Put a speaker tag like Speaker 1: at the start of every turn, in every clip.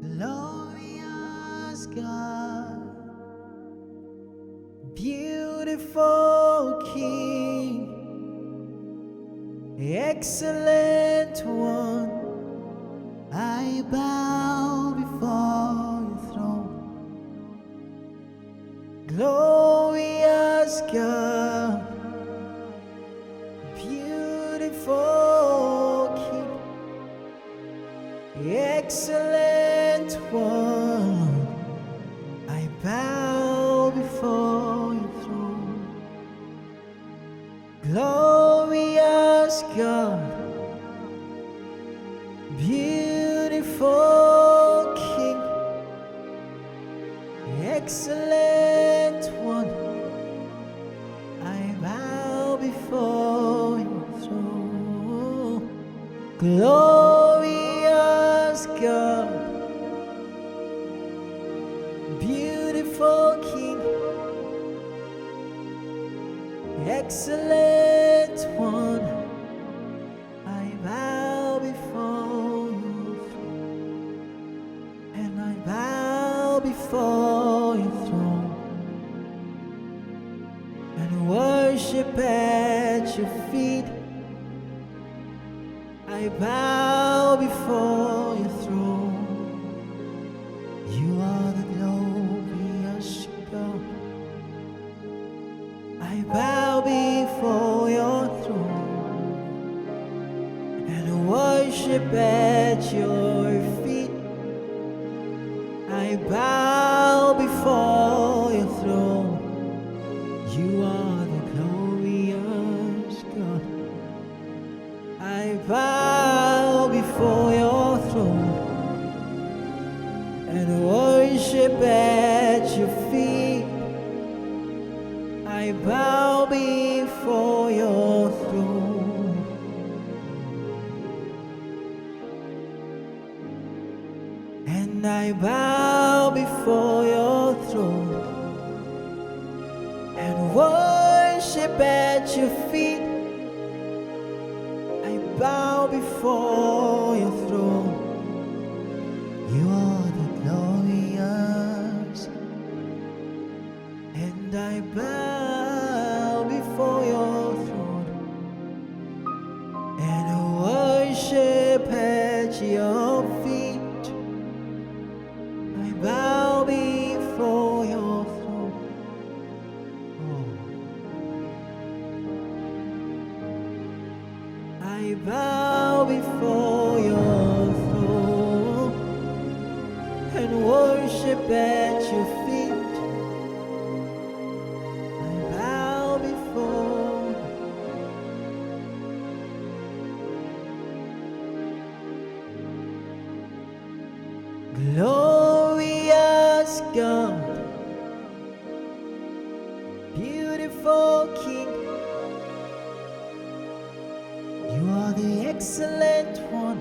Speaker 1: Glorious God, beautiful King, excellent one, I bow before your throne. Glorious God, beautiful King, excellent one, I bow before your throne. Glorious God, beautiful King, excellent one, I bow before your throne. Glorious God, beautiful King, excellent one, I bow before your throne, and I bow before your throne, and worship at your feet. I bow before your throne. You are the glorious God. I bow before your throne and worship at your feet. I bow before your throne. You are the glorious God. I bow before your throne and worship at your feet. I bow before your throne, and I bow before your throne and worship at your feet. I bow before your throne. You are the glorious, and I bow before your throne and worship at your feet. I bow before your throne. I bow before your throne and worship at your feet. I bow before. Glorious God, beautiful King, you are the excellent one.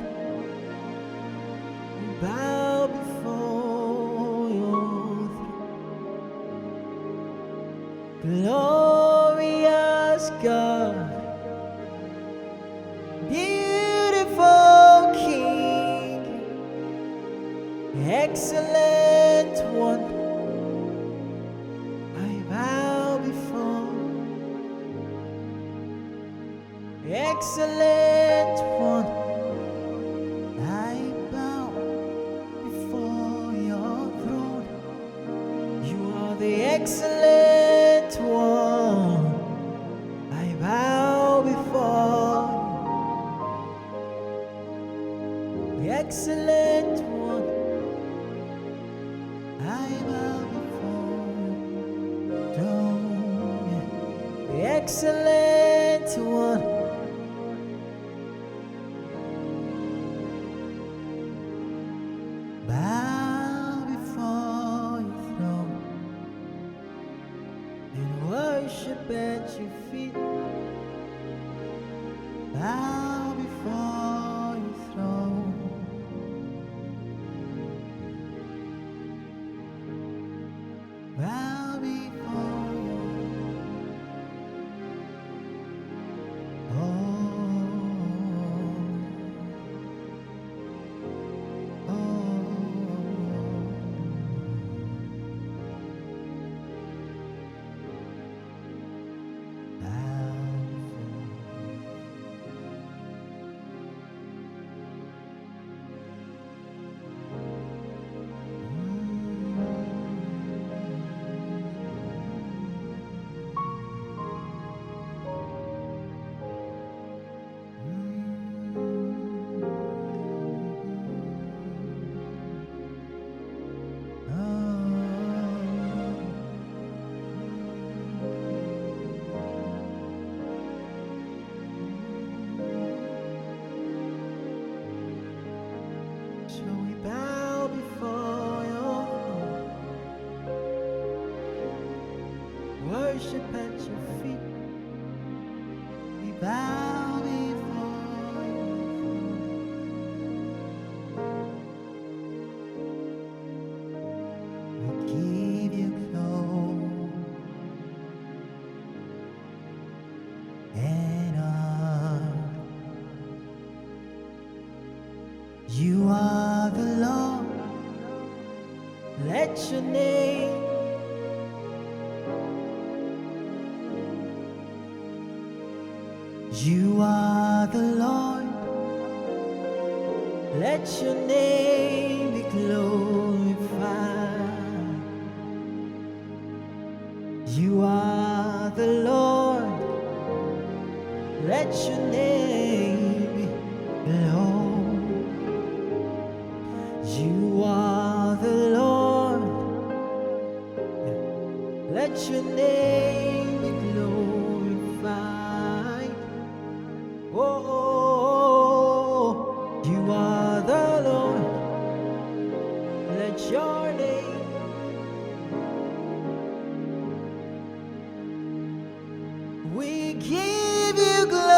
Speaker 1: We bow before your throne. Glorious God, beautiful King, excellent one, I bow before. Excellent one, I bow before your throne. You are the excellent one, I bow before. The excellent one, I bow before your throne. The excellent one, bow before your throne and worship at your feet. Bow before your throne, bow before your So we bow before your throne, worship at your feet. We bow before your throne. We give you glory and honor. You are the Lord. Let your name You are the Lord. Let your name be glorified. You are the Lord. Let your name be glorified. You are the Lord. Let your name be glorified. Oh, you are the Lord. Let your name. We give you glory.